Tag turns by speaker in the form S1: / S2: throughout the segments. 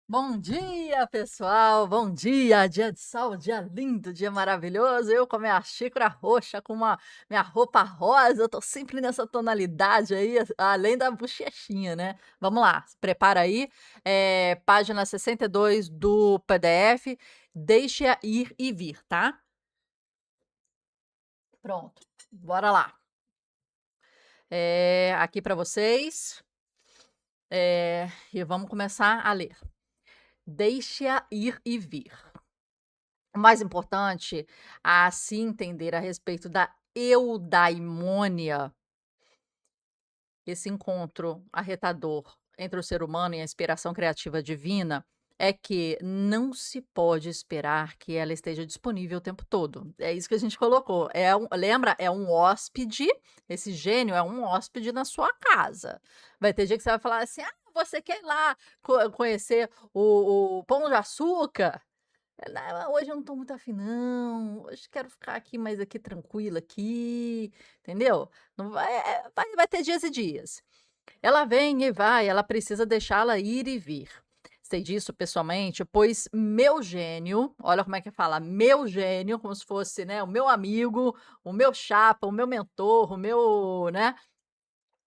S1: Bom dia, pessoal! Bom dia! Dia de sol, dia lindo, dia maravilhoso. Eu com a minha xícara roxa, com minha roupa rosa, eu tô sempre nessa tonalidade aí, além da bochechinha, né? Vamos lá, se prepara aí. Página 62 do PDF. Deixa ir e vir, tá? Pronto, bora lá. Aqui para vocês. E vamos começar a ler. Deixa ir e vir. O mais importante a se entender a respeito da eudaimônia, esse encontro arretador entre o ser humano e a inspiração criativa divina, é que não se pode esperar que ela esteja disponível o tempo todo. É isso que a gente colocou. Lembra? É um hóspede, esse gênio é um hóspede na sua casa. Vai ter dia que você vai falar assim: ah, você quer ir lá conhecer o Pão de Açúcar? Não, hoje eu não tô muito afim não, hoje quero ficar aqui mais aqui tranquila aqui, entendeu? Não vai ter dias e dias. Ela vem e vai, ela precisa deixá-la ir e vir. Sei disso pessoalmente, pois meu gênio, olha como é que fala, meu gênio, como se fosse, né, o meu amigo, o meu chapa, o meu mentor, o meu, né,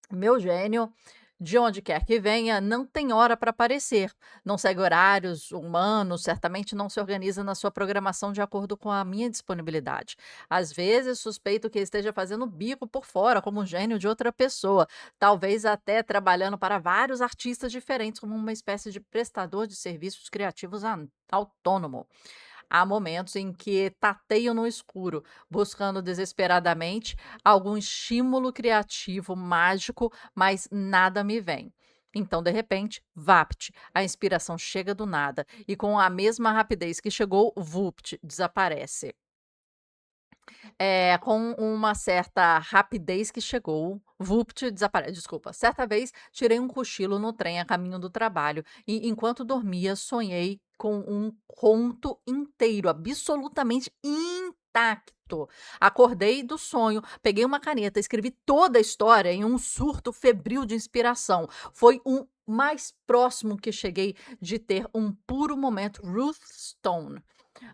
S1: meu gênio, de onde quer que venha, não tem hora para aparecer, não segue horários humanos, certamente não se organiza na sua programação de acordo com a minha disponibilidade. Às vezes, suspeito que esteja fazendo bico por fora, como um gênio de outra pessoa, talvez até trabalhando para vários artistas diferentes, como uma espécie de prestador de serviços criativos autônomo. Há momentos em que tateio no escuro, buscando desesperadamente algum estímulo criativo mágico, mas nada me vem. Então, de repente, vapt, a inspiração chega do nada e com a mesma rapidez que chegou, vupt, desaparece. Com uma certa rapidez que chegou, vupt, desaparece. Desculpa. Certa vez, tirei um cochilo no trem a caminho do trabalho e, enquanto dormia, sonhei com um conto inteiro, absolutamente intacto. Acordei do sonho, peguei uma caneta, escrevi toda a história em um surto febril de inspiração. Foi um mais próximo que cheguei de ter um puro momento Ruth Stone.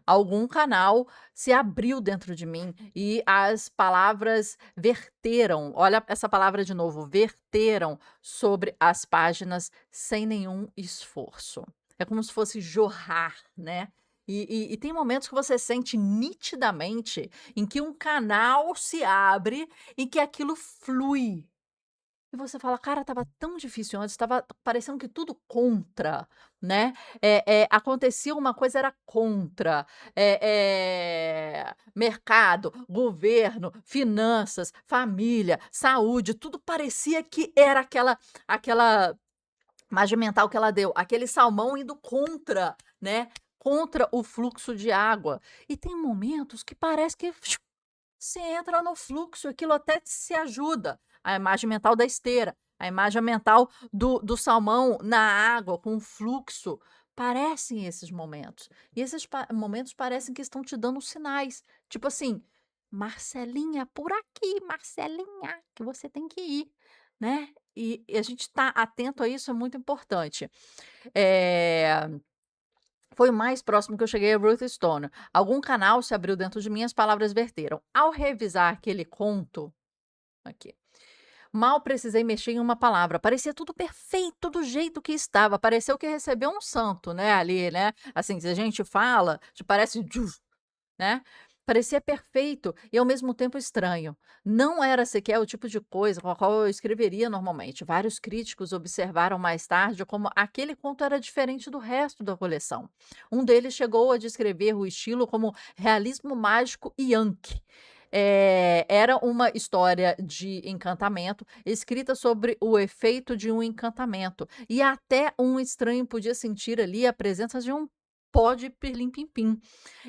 S1: Algum canal se abriu dentro de mim e as palavras verteram, olha essa palavra de novo, verteram sobre as páginas sem nenhum esforço. É como se fosse jorrar, né. E tem momentos que você sente nitidamente em que um canal se abre e que aquilo flui. E você fala: "Cara, estava tão difícil antes, estava parecendo que tudo contra, né, acontecia uma coisa, era contra, mercado, governo, finanças, família, saúde, tudo parecia que era aquela imagem mental que ela deu, aquele salmão indo contra, né, contra o fluxo de água. E tem momentos que parece que você entra no fluxo, aquilo até se ajuda. A imagem mental da esteira, a imagem mental do salmão na água com o fluxo, parecem esses momentos. E esses momentos parecem que estão te dando sinais, tipo assim: "Marcelinha, por aqui, Marcelinha, que você tem que ir", né. E a gente estar atento a isso é muito importante. Eh Foi o mais próximo que eu cheguei a Ruth Stone. Algum canal se abriu dentro de mim, as palavras verteram. Ao revisar aquele conto, aqui, mal precisei mexer em uma palavra, parecia tudo perfeito do jeito que estava, pareceu que recebeu um santo, né, ali, né, assim, se a gente fala, te parece né, parecia perfeito e ao mesmo tempo estranho. Não era sequer o tipo de coisa com a qual eu escreveria normalmente. Vários críticos observaram mais tarde como aquele conto era diferente do resto da coleção. Um deles chegou a descrever o estilo como realismo mágico e yankee. Era uma história de encantamento, escrita sobre o efeito de um encantamento, e até um estranho podia sentir ali a presença de um pó de pirlim-pim-pim.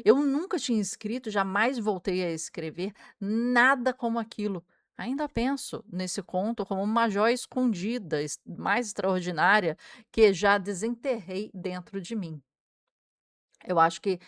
S1: Eu nunca tinha escrito, jamais voltei a escrever nada como aquilo. Ainda penso nesse conto como uma joia escondida, mais extraordinária, que já desenterrei dentro de mim. Eu acho que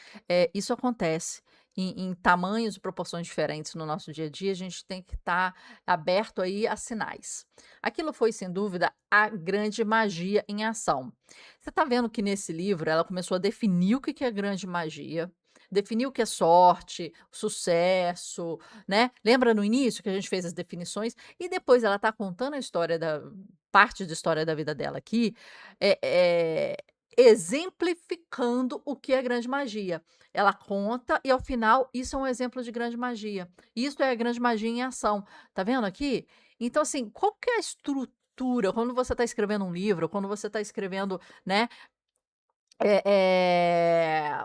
S1: isso acontece. em tamanhos e proporções diferentes no nosso dia a dia, a gente tem que estar aberto aí a sinais. Aquilo foi, sem dúvida, a grande magia em ação. Você está vendo que nesse livro ela começou a definir o que que é grande magia, definir o que é sorte, sucesso, né? Lembra no início que a gente fez as definições? E depois ela está contando a história da parte de história da vida dela aqui, é, é, exemplificando o que é grande magia. Ela conta e ao final isso é um exemplo de grande magia. Isso é a grande magia em ação. Tá vendo aqui? Então, assim, qual que é a estrutura quando você está escrevendo um livro, quando você está escrevendo, né,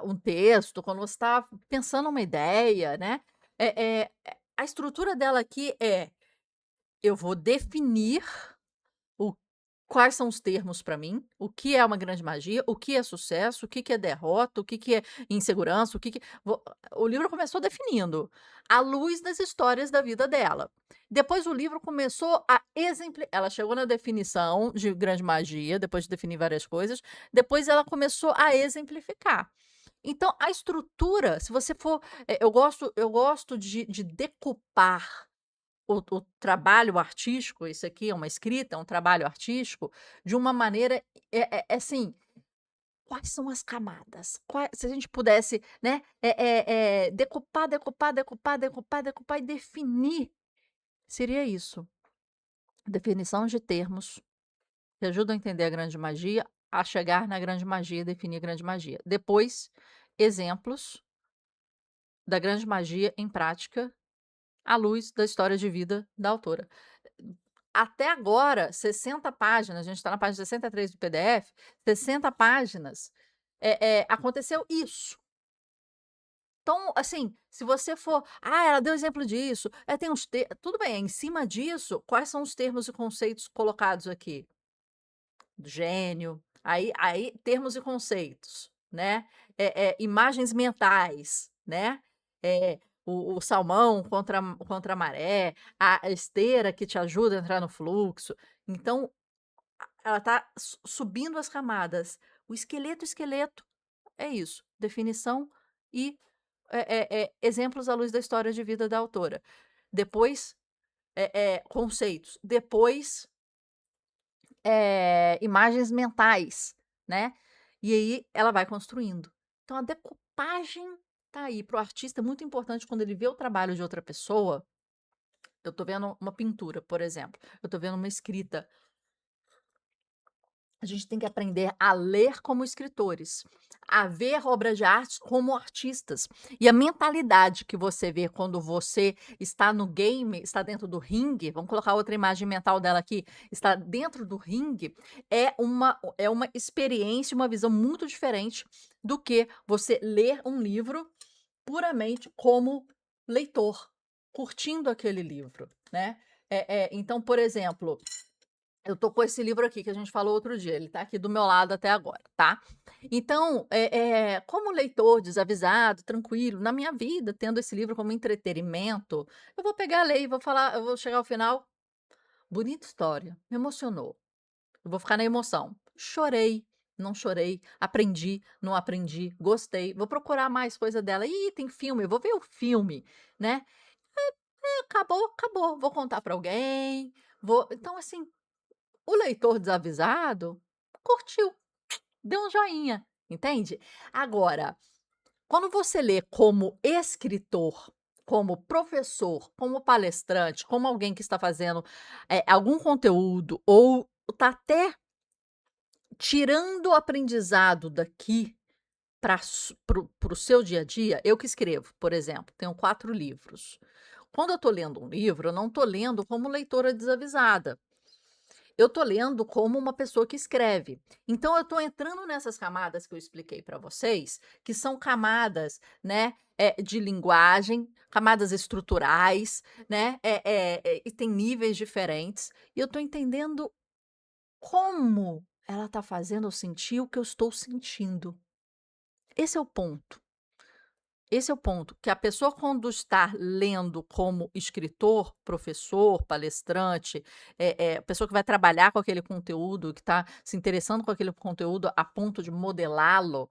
S1: um texto, quando você está pensando uma ideia, né? A estrutura dela aqui é: eu vou definir o quais são os termos para mim, o que é uma grande magia, o que é sucesso, o que que é derrota, o que que é insegurança, o que que vo o livro começou definindo, à luz das histórias da vida dela. Depois o livro começou a exempli ela chegou na definição de grande magia, depois de definir várias coisas, depois ela começou a exemplificar. Então a estrutura, se você for eu gosto de decupar o trabalho artístico, isso aqui é uma escrita, é um trabalho artístico, de uma maneira, assim, quais são as camadas? Qua se a gente pudesse, né, decupar, decupar, decupar, decupar, decupar e definir, seria isso. Definição de termos que ajudam a entender a grande magia, a chegar na grande magia e definir a grande magia. Depois, exemplos da grande magia em prática à luz da história de vida da autora. Até agora, 60 páginas, a gente está na página 63 do PDF, 60 páginas, aconteceu isso. Então, assim, se você for: "Ah, ela deu exemplo disso, tem uns te", tudo bem, em cima disso, quais são os termos e conceitos colocados aqui? Do gênio, aí termos e conceitos, né, imagens mentais, né, o salmão contra a maré, a esteira que te ajuda a entrar no fluxo. Então, ela tá subindo as camadas. O esqueleto, esqueleto, é isso, definição e, exemplos à luz da história de vida da autora. Depois, conceitos. Depois, imagens mentais, né. E aí ela vai construindo. Então a decupagem tá aí. Para o artista é muito importante quando ele vê o trabalho de outra pessoa, eu tô vendo uma pintura, por exemplo, eu tô vendo uma escrita, a gente tem que aprender a ler como escritores, a ver obras de arte como artistas. E a mentalidade que você vê quando você está no game, está dentro do ringue, vamos colocar outra imagem mental dela aqui, está dentro do ringue, é uma experiência, uma visão muito diferente do que você ler um livro puramente como leitor, curtindo aquele livro, né. Então, por exemplo, eu tô com esse livro aqui que a gente falou outro dia, ele tá aqui do meu lado até agora, tá. Então, como leitor desavisado, tranquilo, na minha vida, tendo esse livro como entretenimento, eu vou pegar, ler e vou falar, eu vou chegar ao final, bonita história, me emocionou, eu vou ficar na emoção. Chorei, não chorei, aprendi, não aprendi, gostei, vou procurar mais coisa dela. "Ih, tem filme", eu vou ver o filme, né. Acabou, acabou, vou contar para alguém, vou então assim, o leitor desavisado curtiu, deu um joinha, entende? Agora, quando você lê como escritor, como professor, como palestrante, como alguém que está fazendo, algum conteúdo ou está até tirando o aprendizado daqui para o seu dia a dia, eu que escrevo, por exemplo, tenho 4 livros. Quando eu estou lendo um livro, eu não estou lendo como leitora desavisada. Eu tô lendo como uma pessoa que escreve. Então eu tô entrando nessas camadas que eu expliquei para vocês, que são camadas, né, de linguagem, camadas estruturais, né, e tem níveis diferentes, e eu tô entendendo como ela tá fazendo eu sentir o que eu estou sentindo. Esse é o ponto. Esse é o ponto, que a pessoa quando está lendo como escritor, professor, palestrante, pessoa que vai trabalhar com aquele conteúdo, que está se interessando com aquele conteúdo a ponto de modelá-lo,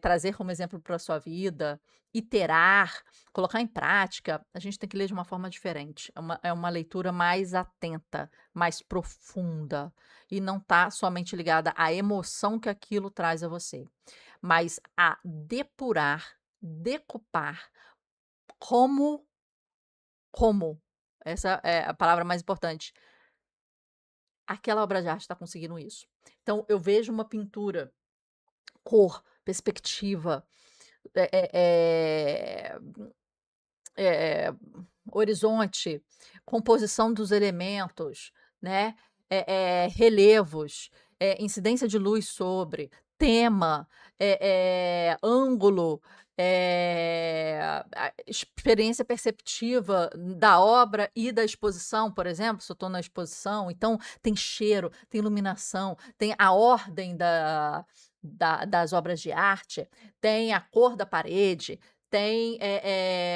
S1: trazer como exemplo para sua vida, iterar, colocar em prática, a gente tem que ler de uma forma diferente. É uma leitura mais atenta, mais profunda, e não tá somente ligada à emoção que aquilo traz a você, mas a depurar, decupar como como, essa é a palavra mais importante, aquela obra de arte está conseguindo isso. Então eu vejo uma pintura, cor, perspectiva, eh eh eh, horizonte, composição dos elementos, né, relevos, incidência de luz sobre, tema, ângulo, a experiência perceptiva da obra e da exposição, por exemplo, se eu estou na exposição, então tem cheiro, tem iluminação, tem a ordem das obras de arte, tem a cor da parede, tem,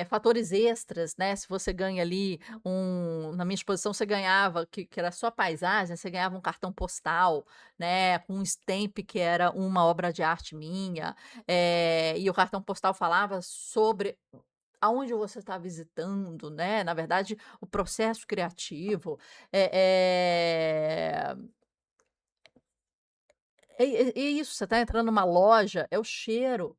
S1: fatores extras, né, se você ganha ali na minha exposição você ganhava, que era só paisagem, você ganhava um cartão postal, né, com um stamp que era uma obra de arte minha, e o cartão postal falava sobre aonde você está visitando, né, na verdade, o processo criativo, é isso, você está entrando numa loja, é o cheiro.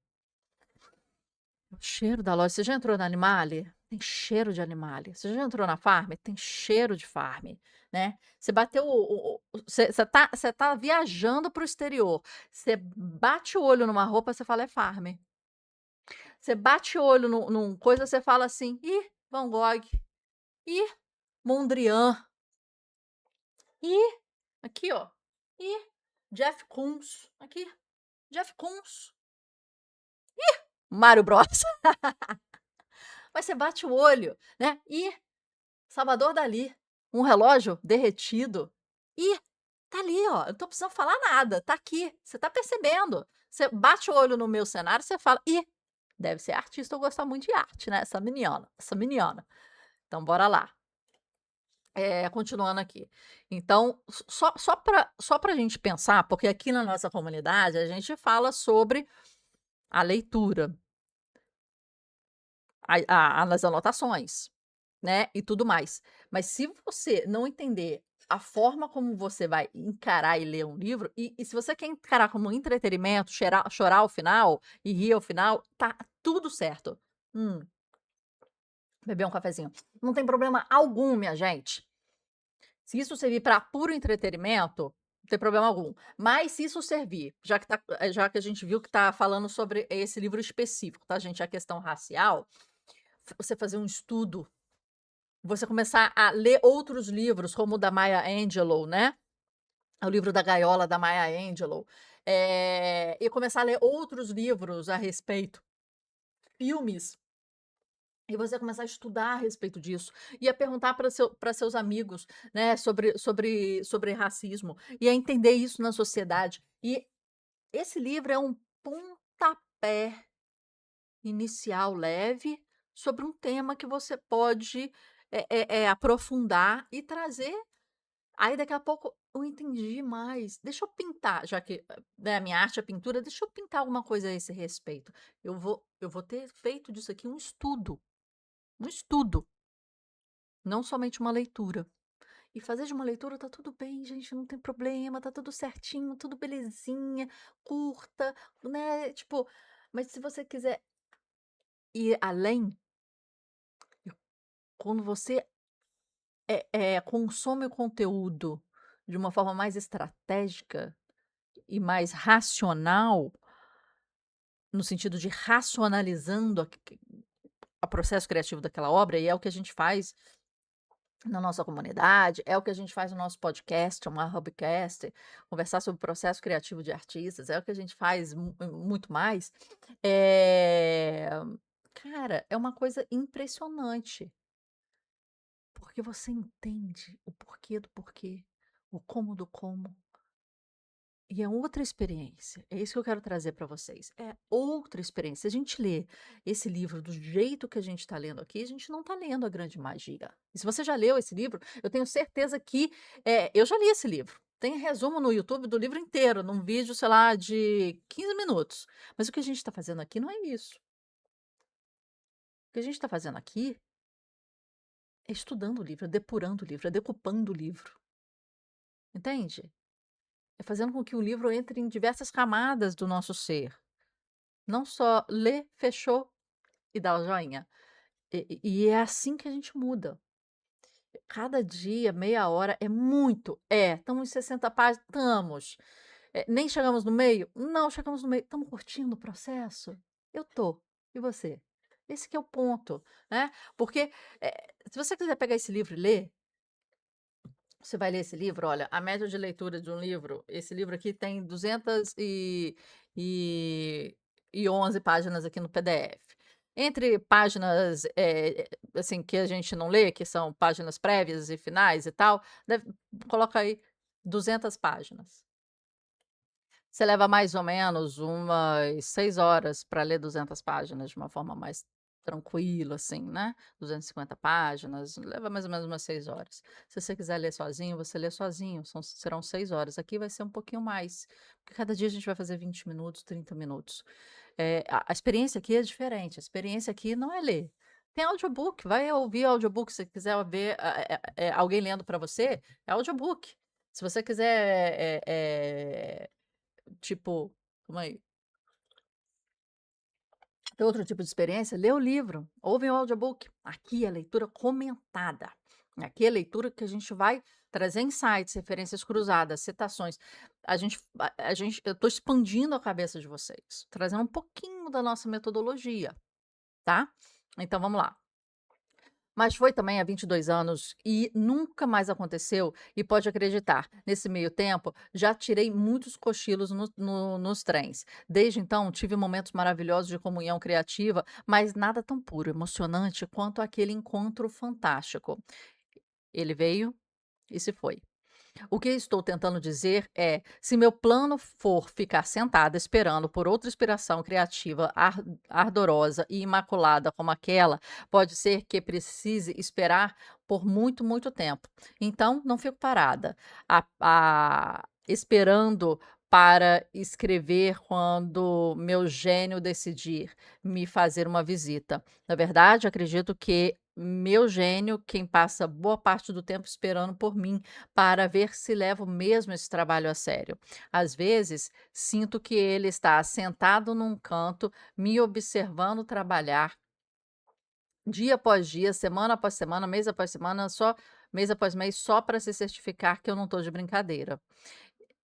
S1: O cheiro da loja. Você já entrou na Animale? Tem cheiro de Animale. Você já entrou na Farm? Tem cheiro de Farm, né. Você bateu você tá viajando para o exterior, você bate o olho numa roupa, você fala: "É Farm". Você bate o olho num coisa, você fala assim: "Ih, Van Gogh. Ih, Mondrian. Ih, aqui ó. Ih, Jeff Koons. Aqui, Jeff Koons. Mário Bros". Mas você bate o olho, né, "Ih, Salvador Dalí, um relógio derretido. Ih, tá ali ó, eu não tô precisando falar nada, tá aqui, você tá percebendo. Você bate o olho no meu cenário, você fala: "Ih, deve ser artista ou gostar muito de arte, né, essa meniana, essa meniana". Então bora lá. Continuando aqui. Então, só pra gente pensar, porque aqui na nossa comunidade a gente fala sobre a leitura, as anotações, né, e tudo mais. Mas se você não entender a forma como você vai encarar e ler um livro, e se você quer encarar como um entretenimento, chorar ao final e rir ao final, tá tudo certo. Hum, beber um cafezinho. Não tem problema algum, minha gente. Se isso servir para puro entretenimento, não tem problema algum. Mas se isso servir, já que a gente viu que tá falando sobre esse livro específico, tá, gente, a questão racial, você fazer um estudo, você começar a ler outros livros, como o da Maya Angelou, né, o livro da Gaiola da Maya Angelou, e começar a ler outros livros a respeito, filmes, e você começar a estudar a respeito disso, e a perguntar para seus amigos, né, sobre racismo, e a entender isso na sociedade. E esse livro é um pontapé inicial leve sobre um tema que você pode, aprofundar e trazer. Aí daqui a pouco eu entendi mais, deixa eu pintar, já que, né, a minha arte é pintura, deixa eu pintar alguma coisa a esse respeito. Eu vou ter feito disso aqui um estudo, não somente uma leitura. E fazer de uma leitura tá tudo bem, gente, não tem problema, tá tudo certinho, tudo belezinha, curta, né, tipo, mas se você quiser ir além, quando você, consome o conteúdo de uma forma mais estratégica e mais racional, no sentido de racionalizando a processo criativo daquela obra, e é o que a gente faz na nossa comunidade, é o que a gente faz no nosso podcast, uma Hubcast, conversar sobre o processo criativo de artistas, é o que a gente faz muito mais. Eh, Cara, é uma coisa impressionante, porque você entende o porquê do porquê, o como do como. E é outra experiência, é isso que eu quero trazer para vocês, é outra experiência. Se a gente lê esse livro do jeito que a gente está lendo aqui, a gente não está lendo a grande magia. E se você já leu esse livro, eu tenho certeza que eu já li esse livro. Tem resumo no YouTube do livro inteiro, num vídeo, sei lá, de 15 minutos. Mas o que a gente está fazendo aqui não é isso. O que a gente está fazendo aqui é estudando o livro, é depurando o livro, é decupando o livro. Entende? É fazendo com que o livro entre em diversas camadas do nosso ser. Não só lê, fechou e dá o joinha. E é assim que a gente muda. Cada dia, meia hora é muito. É, estamos em 60 páginas? Estamos. Nem chegamos no meio? Não chegamos no meio. Estamos curtindo o processo? Eu tô. E você? Esse que é o ponto, né? Porque se você quiser pegar esse livro e ler, você vai ler esse livro, olha, a média de leitura de um livro, esse livro aqui tem 211 páginas aqui no PDF. Entre páginas, assim, que a gente não lê, que são páginas prévias e finais e tal, coloca aí 200 páginas. Você leva mais ou menos umas 6 horas para ler 200 páginas de uma forma mais tranquila, assim, né, 250 páginas, leva mais ou menos umas 6 horas. Se você quiser ler sozinho, você lê sozinho, serão 6 horas. Aqui vai ser um pouquinho mais, porque cada dia a gente vai fazer 20 minutos, 30 minutos. A experiência aqui é diferente, a experiência aqui não é ler. Tem audiobook, vai ouvir audiobook, se quiser ver, alguém lendo para você, é audiobook. Se você quiser, tipo, calma aí, ter outro tipo de experiência, lê o livro, ouve o audiobook. Aqui é leitura comentada. Aqui é leitura que a gente vai trazer insights, referências cruzadas, citações. Eu estou expandindo a cabeça de vocês, trazendo um pouquinho da nossa metodologia, tá? Então vamos lá. Mas foi também há 22 anos e nunca mais aconteceu, e pode acreditar, nesse meio tempo, já tirei muitos cochilos nos trens. Desde então, tive momentos maravilhosos de comunhão criativa, mas nada tão puro, emocionante quanto aquele encontro fantástico. Ele veio e se foi. O que estou tentando dizer é: se meu plano for ficar sentada esperando por outra inspiração criativa ardorosa e imaculada como aquela, pode ser que precise esperar por muito, muito tempo. Então, não fico parada, esperando para escrever quando meu gênio decidir me fazer uma visita. Na verdade, acredito que meu gênio, quem passa boa parte do tempo esperando por mim, para ver se levo mesmo esse trabalho a sério. Às vezes, sinto que ele está sentado num canto, me observando trabalhar, dia após dia, semana após semana, mês após mês, só para se certificar que eu não estou de brincadeira,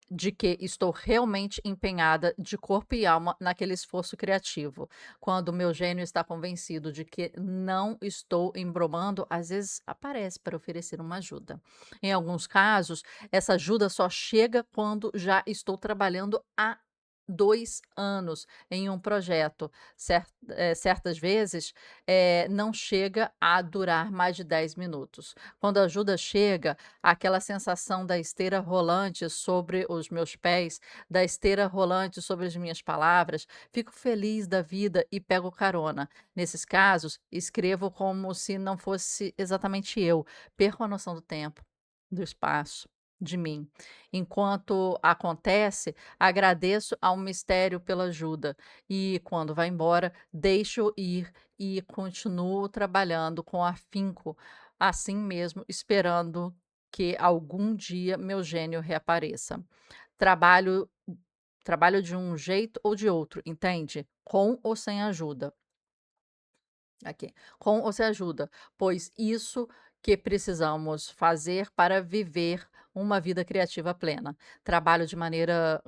S1: de que estou realmente empenhada de corpo e alma naquele esforço criativo. Quando o meu gênio está convencido de que não estou embromando, às vezes aparece para oferecer uma ajuda. Em alguns casos, essa ajuda só chega quando já estou trabalhando há 2 anos em um projeto. Certas vezes, não chega a durar mais de 10 minutos. Quando a ajuda chega, aquela sensação da esteira rolante sobre os meus pés, da esteira rolante sobre as minhas palavras, fico feliz da vida e pego carona. Nesses casos, escrevo como se não fosse exatamente eu, perco a noção do tempo, do espaço, de mim. Enquanto acontece, agradeço ao mistério pela ajuda e, quando vai embora, deixo ir e continuo trabalhando com afinco, assim mesmo, esperando que algum dia meu gênio reapareça. Trabalho trabalho de um jeito ou de outro, entende? Com ou sem ajuda. Aqui. Com ou sem ajuda, pois isso que precisamos fazer para viver uma vida criativa plena. Trabalho de maneira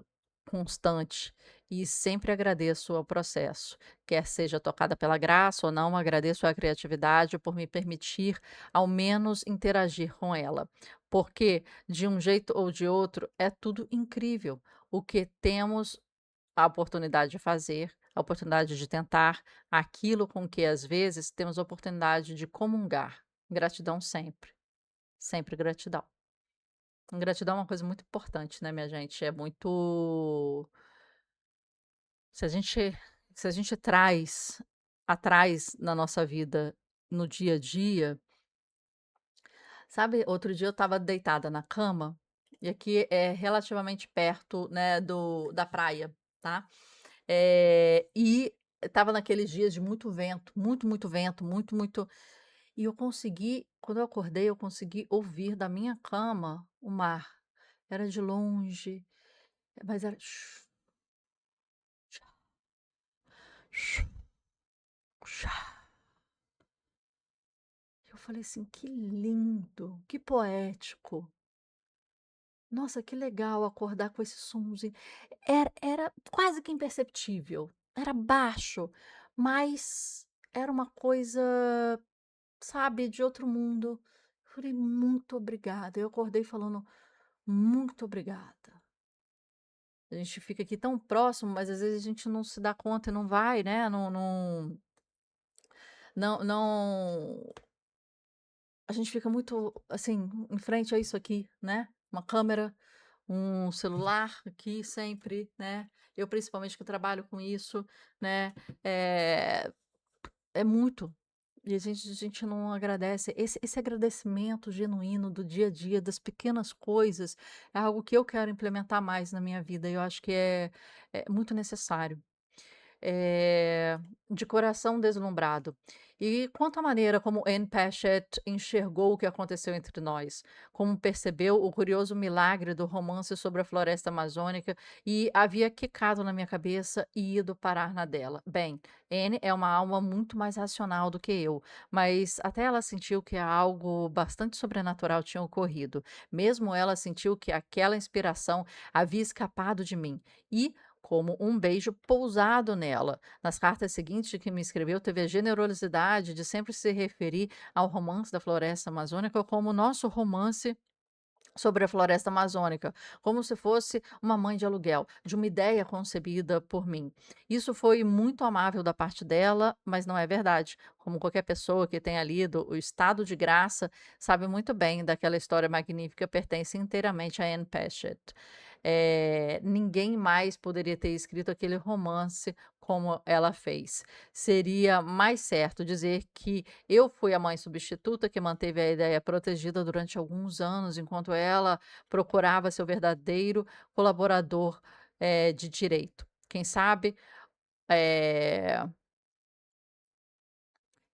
S1: constante e sempre agradeço ao processo, quer seja tocada pela graça ou não, agradeço à criatividade por me permitir ao menos interagir com ela, porque de um jeito ou de outro é tudo incrível o que temos a oportunidade de fazer, a oportunidade de tentar aquilo com que às vezes temos a oportunidade de comungar. Gratidão sempre, sempre gratidão. Gratidão é uma coisa muito importante, né, minha gente? É muito. Se a gente, se a gente traz atrás na nossa vida, no dia a dia, sabe? Outro dia eu estava deitada na cama e aqui é relativamente perto, né, da praia, tá. E estava naqueles dias de muito vento, muito, muito vento, muito, muito e eu consegui quando eu acordei, eu consegui ouvir da minha cama o mar. Era de longe, mas era eu falei assim: "Que lindo, que poético. Nossa, que legal acordar com esse sonzinho". Era quase que imperceptível, era baixo, mas era uma coisa, sabe, de outro mundo. Eu falei: "Muito obrigada". Eu acordei falando: "Muito obrigada". A gente fica aqui tão próximo, mas às vezes a gente não se dá conta e não vai, né, não a gente fica muito, assim, em frente a isso aqui, né, uma câmera, um celular aqui sempre, né, eu principalmente que trabalho com isso, né, eh, é muito. E a gente não agradece. Esse agradecimento genuíno do dia a dia, das pequenas coisas, é algo que eu quero implementar mais na minha vida, e eu acho que é muito necessário. Eh, de coração deslumbrado. E quanto à maneira como Anne Patchett enxergou o que aconteceu entre nós, como percebeu o curioso milagre do romance sobre a floresta amazônica e havia quicado na minha cabeça e ido parar na dela. Bem, Anne é uma alma muito mais racional do que eu, mas até ela sentiu que algo bastante sobrenatural tinha ocorrido. Mesmo ela sentiu que aquela inspiração havia escapado de mim. E como um beijo pousado nela. Nas cartas seguintes que me escreveu, teve a generosidade de sempre se referir ao romance da floresta amazônica como nosso romance sobre a floresta amazônica, como se fosse uma mãe de aluguel, de uma ideia concebida por mim. Isso foi muito amável da parte dela, mas não é verdade. Como qualquer pessoa que tenha lido O Estado de Graça, sabe muito bem daquela história magnífica pertence inteiramente a Anne Patchett. Ninguém mais poderia ter escrito aquele romance como ela fez. Seria mais certo dizer que eu fui a mãe substituta que manteve a ideia protegida durante alguns anos, enquanto ela procurava seu verdadeiro colaborador, de direito. Eh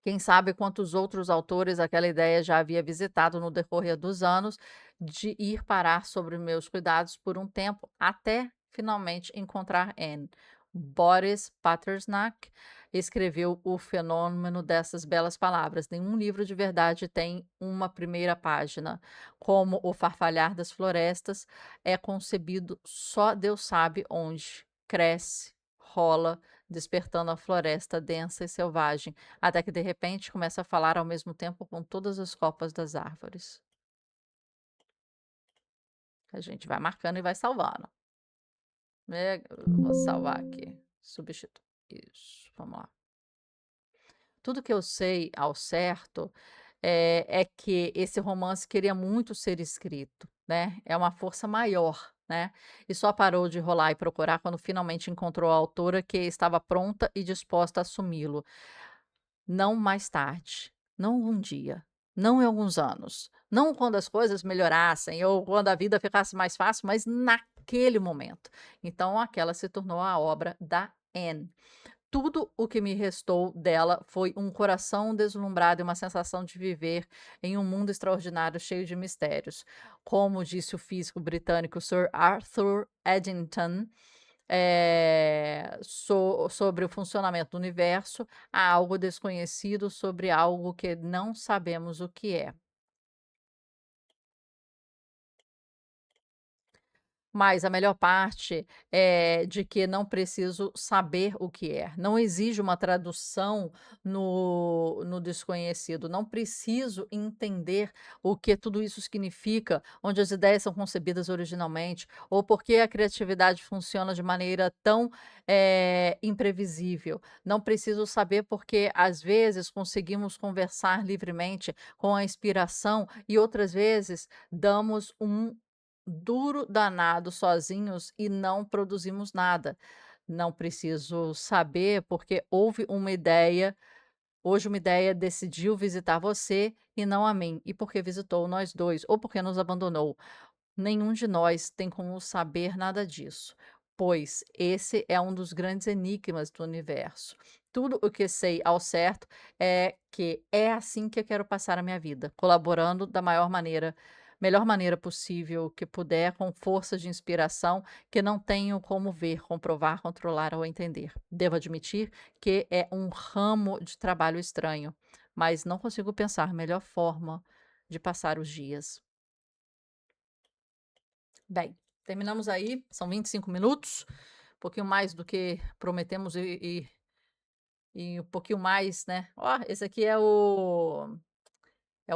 S1: quem sabe quantos outros autores aquela ideia já havia visitado no decorrer dos anos, de ir parar sobre meus cuidados por um tempo, até finalmente encontrar Anne. Boris Pasternak escreveu o fenômeno dessas belas palavras. Nenhum livro de verdade tem uma primeira página. Como o farfalhar das florestas é concebido, só Deus sabe onde. Cresce, rola, despertando a floresta densa e selvagem até que de repente começa a falar ao mesmo tempo com todas as copas das árvores. A gente vai marcando e vai salvando. Vou salvar aqui. Substitui. Isso, vamos lá. Tudo que eu sei ao certo é que esse romance queria muito ser escrito, né? É uma força maior, né? E só parou de rolar e procurar quando finalmente encontrou a autora que estava pronta e disposta a assumi-lo. Não mais tarde, não um dia, não em alguns anos, não quando as coisas melhorassem ou quando a vida ficasse mais fácil, mas naquele momento. Então aquela se tornou a obra da Anne. Tudo o que me restou dela foi um coração deslumbrado e uma sensação de viver em um mundo extraordinário cheio de mistérios. Como disse o físico britânico Sir Arthur Eddington, sobre o funcionamento do universo, há algo desconhecido sobre algo que não sabemos o que é. Mas a melhor parte é de que não preciso saber o que é. Não exige uma tradução no desconhecido. Não preciso entender o que tudo isso significa, onde as ideias são concebidas originalmente, ou por que a criatividade funciona de maneira tão, imprevisível. Não preciso saber porque, às vezes, conseguimos conversar livremente com a inspiração e outras vezes damos um duro danado sozinhos e não produzimos nada. Não preciso saber, porque houve uma ideia hoje uma ideia decidiu visitar você e não a mim, e porque visitou nós 2 ou porque nos abandonou. Nenhum de nós tem como saber nada disso, pois esse é um dos grandes enigmas do universo. Tudo o que sei ao certo é que é assim que eu quero passar a minha vida, colaborando da melhor maneira possível que puder, com força de inspiração que não tenho como ver, comprovar, controlar ou entender. Devo admitir que é um ramo de trabalho estranho, mas não consigo pensar melhor forma de passar os dias. Bem, terminamos aí, são 25 minutos, um pouquinho mais do que prometemos e um pouquinho mais, né. Ó, esse aqui é o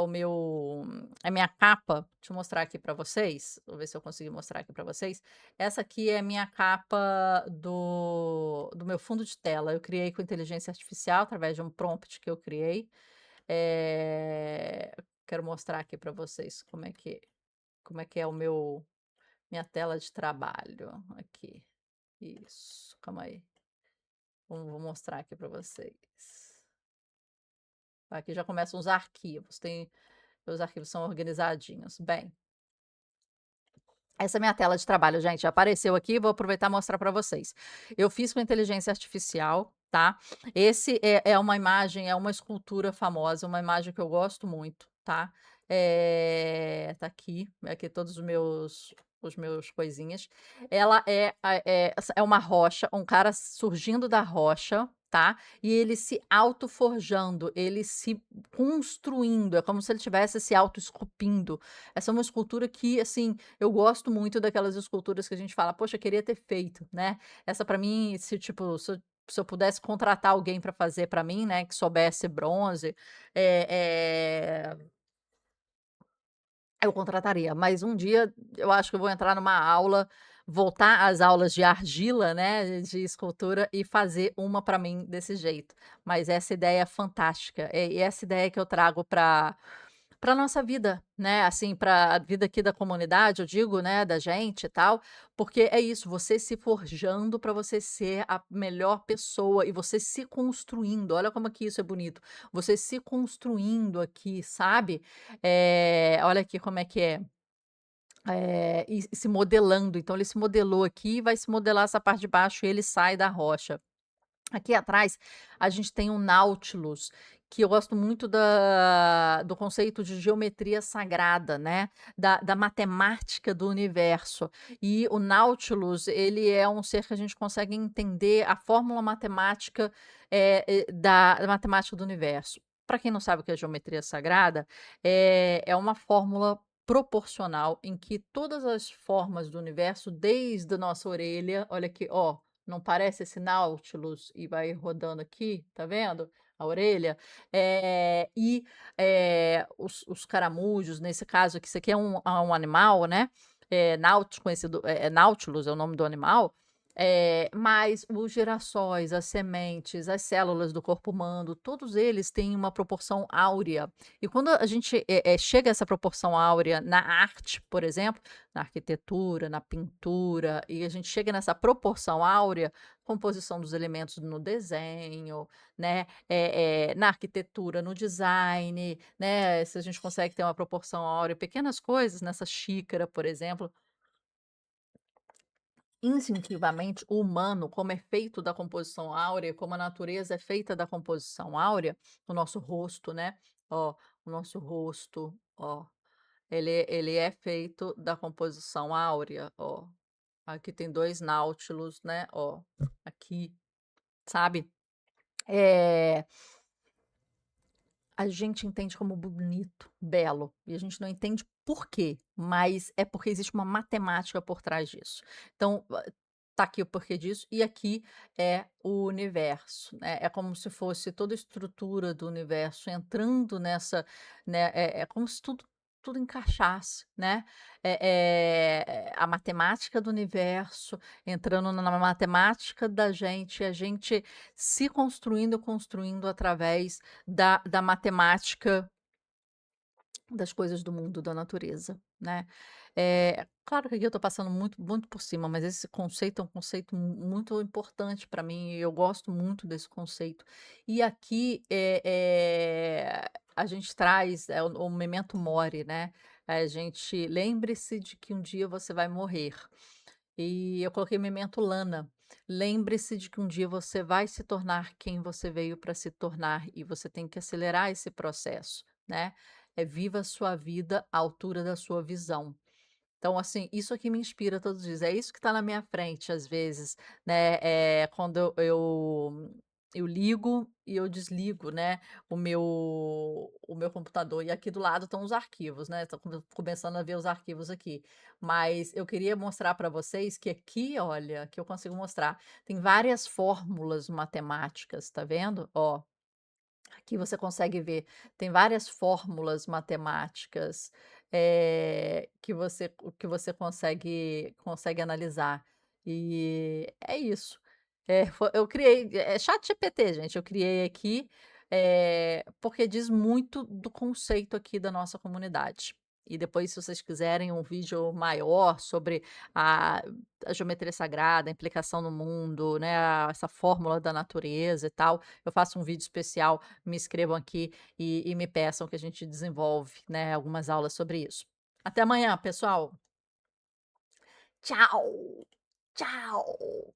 S1: meu é a minha capa, deixa eu mostrar aqui para vocês, vou ver se eu consigo mostrar aqui para vocês. Essa aqui é a minha capa do meu fundo de tela, eu criei com inteligência artificial através de um prompt que eu criei. Quero mostrar aqui para vocês como é que é o meu minha tela de trabalho, aqui. Isso, calma aí. Vou mostrar aqui para vocês. Aqui já começam os arquivos, os arquivos são organizadinhos. Bem, essa é minha tela de trabalho, gente, já apareceu aqui, vou aproveitar e mostrar para vocês. Eu fiz com inteligência artificial, tá. Esse é uma imagem, é uma escultura famosa, uma imagem que eu gosto muito, tá. Tá aqui todos os meus coisinhas. Ela é uma rocha, um cara surgindo da rocha, tá, e ele se autoforjando, ele se construindo, é como se ele estivesse se autoesculpindo. Essa é uma escultura que, assim, eu gosto muito daquelas esculturas que a gente fala: "Poxa, queria ter feito", né. Essa para mim, se eu pudesse contratar alguém para fazer para mim, né, que soubesse bronze, eh eu contrataria, mas um dia eu acho que eu vou entrar numa aula, voltar às aulas de argila, né, de escultura e fazer uma para mim desse jeito. Mas essa ideia é fantástica, e essa ideia que eu trago para nossa vida, né, assim, para a vida aqui da comunidade, eu digo, né, da gente e tal, porque é isso, você se forjando para você ser a melhor pessoa e você se construindo, olha como que isso é bonito, você se construindo aqui, sabe, olha aqui como é que é. E se modelando, então ele se modelou aqui e vai se modelar essa parte de baixo e ele sai da rocha. Aqui atrás, a gente tem um Nautilus, que eu gosto muito do conceito de geometria sagrada, né, da matemática do universo. E o Nautilus, ele é um ser que a gente consegue entender a fórmula matemática, da matemática do universo. Para quem não sabe o que é geometria sagrada, é uma fórmula proporcional em que todas as formas do universo, desde a nossa orelha, olha aqui, ó, não parece esse Nautilus e vai rodando aqui, tá vendo? A orelha. Os caramujos, nesse caso aqui, isso aqui é um animal, né? Conhecido, Nautilus é o nome do animal. Mas os girassóis, as sementes, as células do corpo humano, todos eles têm uma proporção áurea. E quando a gente chega a essa proporção áurea na arte, por exemplo, na arquitetura, na pintura, e a gente chega nessa proporção áurea, composição dos elementos no desenho, né, na arquitetura, no design, né, se a gente consegue ter uma proporção áurea, pequenas coisas nessa xícara, por exemplo, instintivamente o humano, como é feito da composição áurea, como a natureza é feita da composição áurea, o nosso rosto, né, ó, o nosso rosto, ó, ele é feito da composição áurea, ó. Aqui tem 2 Nautilus, né, ó, aqui, sabe. Eh, a gente entende como bonito, belo, e a gente não entende por quê, mas é porque existe uma matemática por trás disso. Então, tá aqui o porquê disso, e aqui é o universo, né, é como se fosse toda a estrutura do universo entrando nessa, né, é como se tudo encaixasse, né, a matemática do universo entrando na matemática da gente, a gente se construindo, construindo através da matemática das coisas do mundo, da natureza, né. Claro que aqui eu estou passando muito muito por cima, mas esse conceito é um conceito muito importante para mim e eu gosto muito desse conceito. E aqui, a gente traz, o memento mori, né, a gente lembre-se de que um dia você vai morrer. E eu coloquei Memento Lana. Lembre-se de que um dia você vai se tornar quem você veio para se tornar e você tem que acelerar esse processo, né? Viva a sua vida à altura da sua visão. Então, assim, isso aqui me inspira todos os dias. É isso que está na minha frente, às vezes, né? Quando eu ligo e eu desligo, né, o meu computador. E aqui do lado estão os arquivos, né? Estou começando a ver os arquivos aqui. Mas eu queria mostrar para vocês que aqui, olha, que eu consigo mostrar, tem várias fórmulas matemáticas, tá vendo? Ó, aqui você consegue ver, tem várias fórmulas matemáticas, que você consegue analisar. E é isso. Eu criei ChatGPT, gente, eu criei aqui, porque diz muito do conceito aqui da nossa comunidade. E depois, se vocês quiserem um vídeo maior sobre a a geometria sagrada, a implicação no mundo, né, essa fórmula da natureza e tal, eu faço um vídeo especial, me escrevam aqui e me peçam que a gente desenvolve, né, algumas aulas sobre isso. Até amanhã, pessoal. Tchau. Tchau.